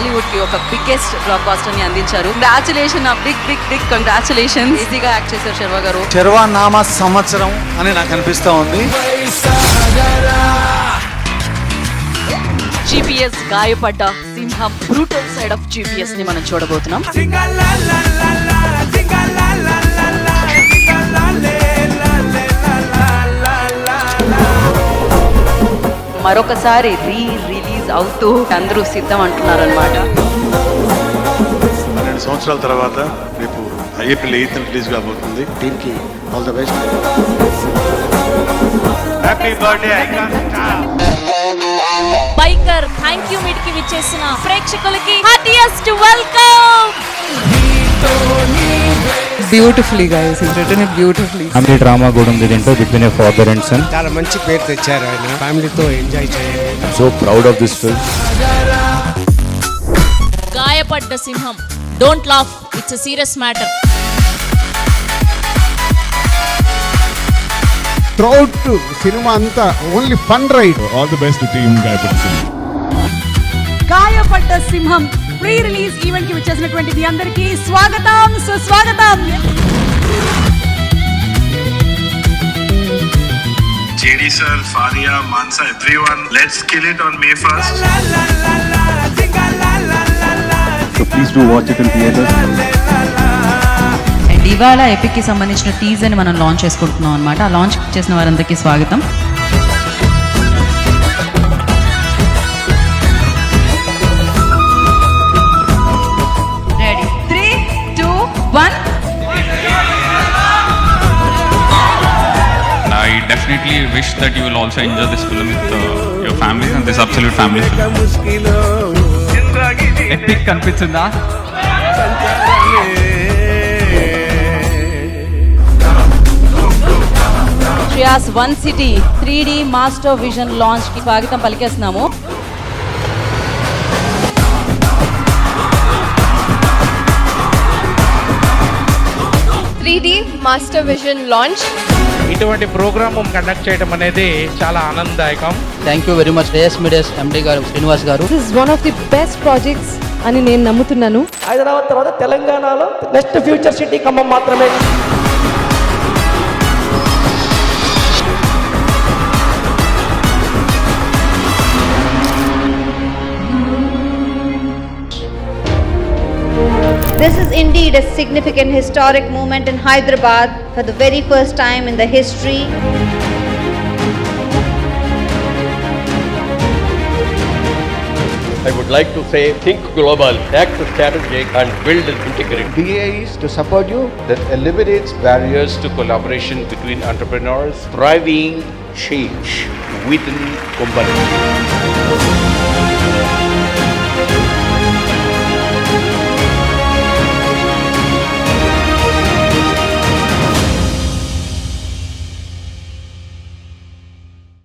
బాలీవుడ్ కి ఒక biggest black buster ని అందించారు. Congratulation, big congratulation. ఈజీగా యాక్ట్ చేశారు శర్వా గారు. శర్వా నామ సంవత్సరం అని నాకు అనిపిస్తా ఉంది. GPS గాయపడ్డ సింహం, బ్రూటల్ సైడ్ ఆఫ్ GPS ని మనం చూడబోతున్నాం. మరొకసారి రిలీజ్ అవుతూ అందరూ సిద్ధం అంటున్నారు అనమాట. 12 సంవత్సరాల తర్వాత రేపు ఏప్రిల్ 8th రిలీజ్ కాబోతుంది. దీనికి all the best. Happy birthday icon star. బైకర్ థ్యాంక్ యూ మీట్ కి విచ్చేసిన ప్రేక్షకులకి heartiest welcome. Beautifully guys, is written it beautifully. Family drama కూడా ఉంది దీంట్లో, బిట్వీన్ ఏ ఫాదర్ అండ్ సన్. చాలా మంచి పేరు తెచ్చారు ఆయన. ఫ్యామిలీతో ఎంజాయ్ చేయండి. So proud of this film. Gayapadda Simham, don't laugh, it's a serious matter. Throughout cinema అంతా only fun ride. All the best team Gayapadda Simham. గాయపడ్డ సింహం ప్రీ రిలీజ్ ఈవెంట్ కి వచ్చేసినటువంటి మీ అందరికీ స్వాగతం, సుస్వాగతం. JD sir, Faria, Mansa, everyone, let's kill it on May 1st. So please do watch it in theaters. And ఇవాళ epic కి సంబంధించిన టీజర్ ని మనం లాంచ్ చేసుకుంటున్నాం అనమాట. ఆ లాంచ్ చేసిన వారందరికీ స్వాగతం. Ready, 3, 2, 1. I definitely wish that you will also enjoy this film with your families and this absolute family film. Epic కనిపించిందా? Shreyas one city 3D master vision launch కి స్వాగతం పలికేస్తున్నాము. Master vision launch. ఇటువంటి ప్రోగ్రామ్ కండక్ట్ చేయడం అనేది చాలా ఆనందదాయకం. Thank you very much Race Medias MD garu, Srinivas garu. This is one of the best projects అని నేను నమ్ముతున్నాను. హైదరాబాద్ తర్వాత తెలంగాణలో నెక్స్ట్ ఫ్యూచర్ సిటీ ఖమ్మం మాత్రమే. This is indeed a significant historic moment in Hyderabad for the very first time in the history. I would like to say, think global, act strategic and build integrity. DA is to support you. That eliminates barriers to collaboration between entrepreneurs, driving change within companies.